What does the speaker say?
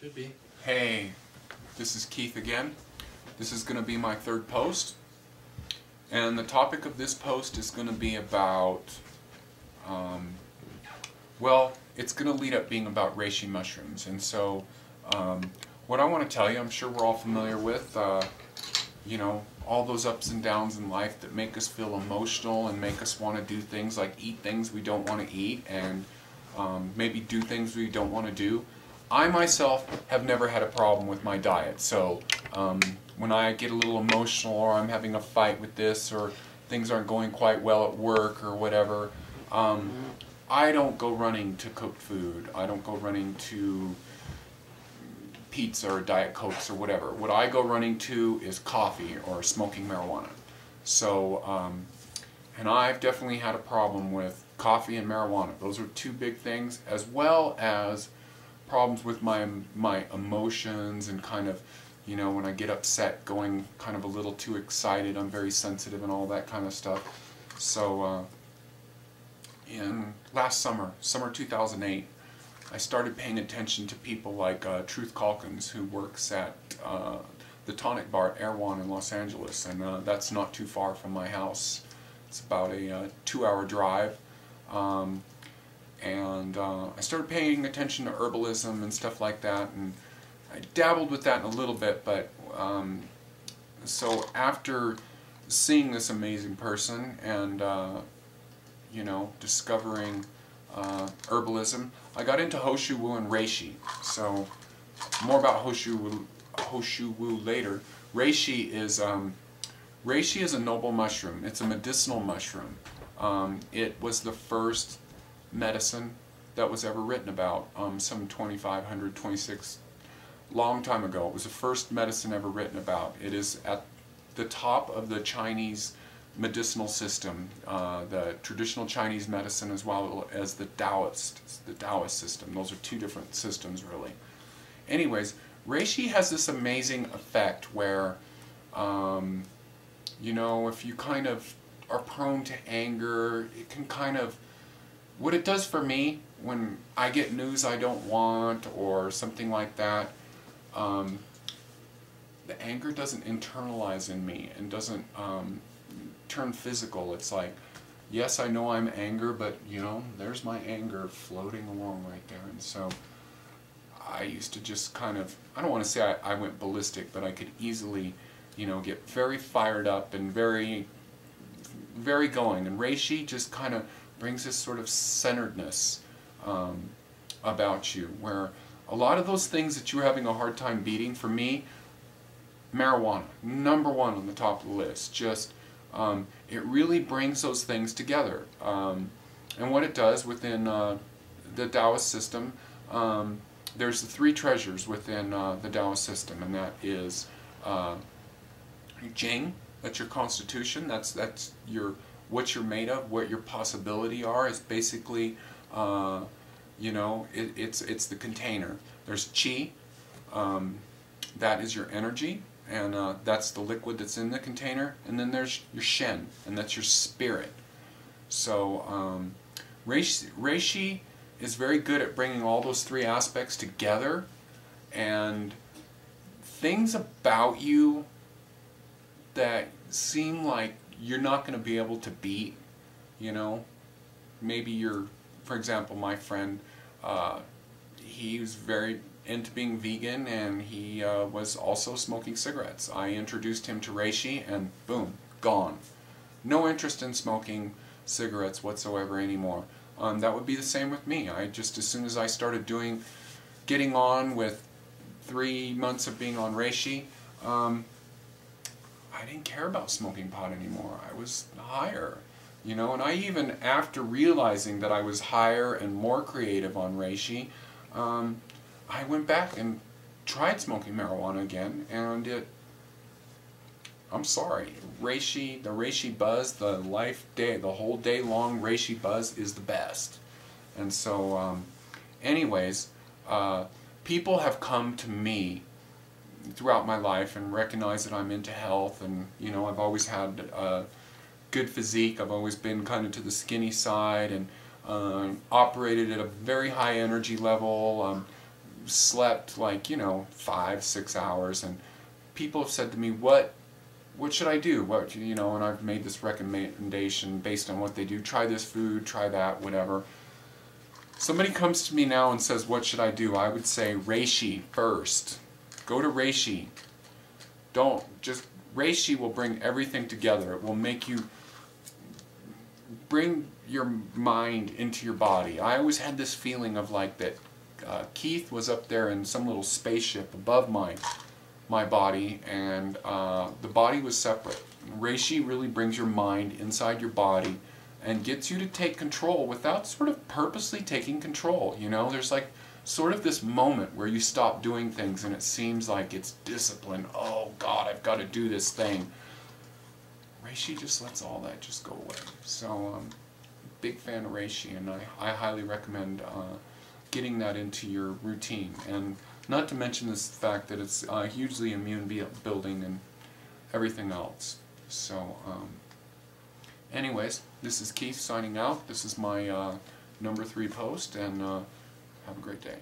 Should be. Hey, this is Keith again. This is going to be my third post. And the topic of this post is going to be about, well, it's going to lead up being about reishi mushrooms. And so, what I want to tell you, I'm sure we're all familiar with, all those ups and downs in life that make us feel emotional and make us want to do things like eat things we don't want to eat and maybe do things we don't want to do. I myself have never had a problem with my diet, so when I get a little emotional or I'm having a fight with this or things aren't going quite well at work or whatever, I don't go running to cooked food. I don't go running to pizza or Diet Cokes or whatever. What I go running to is coffee or smoking marijuana. So, and I've definitely had a problem with coffee and marijuana. Those are two big things, as well as problems with my emotions and kind of, when I get upset, going kind of a little too excited. I'm very sensitive and all that kind of stuff. So in last summer 2008, I started paying attention to people like Truth Calkins, who works at the Tonic Bar at Erewhon in Los Angeles, and that's not too far from my house. It's about a 2-hour drive. And I started paying attention to herbalism and stuff like that, and I dabbled with that a little bit, but so after seeing this amazing person and discovering herbalism, I got into Hoshu Wu and Reishi. So more about Hoshu Wu later. Reishi is a noble mushroom. It's a medicinal mushroom. It was the first medicine that was ever written about, some 26, long time ago. It was the first medicine ever written about. It is at the top of the Chinese medicinal system, the traditional Chinese medicine, as well as the Taoist system. Those are two different systems, really. Anyways, reishi has this amazing effect where, if you kind of are prone to anger, it can kind of, what it does for me when I get news I don't want or something like that, the anger doesn't internalize in me and doesn't turn physical. It's like, yes, I know I'm angry, but there's my anger floating along right there. And so I used to just kind of, I don't want to say I went ballistic, but I could easily, get very fired up and very, very going. And reishi just kind of brings this sort of centeredness about you, where a lot of those things that you were having a hard time beating, for me, marijuana, #1 on the top of the list. Just it really brings those things together. And what it does within the Taoist system, there's the 3 treasures within the Taoist system, and that is Jing, that's your constitution, that's what you're made of, what your possibility are, is basically, it's the container. There's Qi, that is your energy, and that's the liquid that's in the container. And then there's your Shen, and that's your spirit. So reishi is very good at bringing all those 3 aspects together, and things about you that seem like you're not going to be able to beat, maybe for example, my friend, he was very into being vegan, and he was also smoking cigarettes. I introduced him to reishi, and boom, gone. No interest in smoking cigarettes whatsoever anymore. That would be the same with me. As soon as I started getting on with 3 months of being on reishi, I didn't care about smoking pot anymore. I was higher, and I even, after realizing that I was higher and more creative on reishi, I went back and tried smoking marijuana again, and I'm sorry, the reishi buzz, the whole day long reishi buzz is the best. And so, anyways, people have come to me throughout my life and recognize that I'm into health, and I've always had a good physique. I've always been kind of to the skinny side, and operated at a very high energy level, slept like, you know, 5-6 hours, and people have said to me, what should I do? What, you know, and I've made this recommendation based on what they do. Try this food, try that, whatever. Somebody comes to me now and says, what should I do? I would say Reishi first. Go to Reishi. Reishi will bring everything together. It will make you bring your mind into your body. I always had this feeling of like that Keith was up there in some little spaceship above my body, and the body was separate. Reishi really brings your mind inside your body and gets you to take control without sort of purposely taking control. You know, there's like sort of this moment where you stop doing things and it seems like it's discipline. Oh God, I've got to do this thing. Reishi just lets all that just go away. So big fan of Reishi, and I highly recommend getting that into your routine. And not to mention this fact that it's hugely immune building and everything else. So anyways, this is Keith signing out. This is my number 3 post, and have a great day.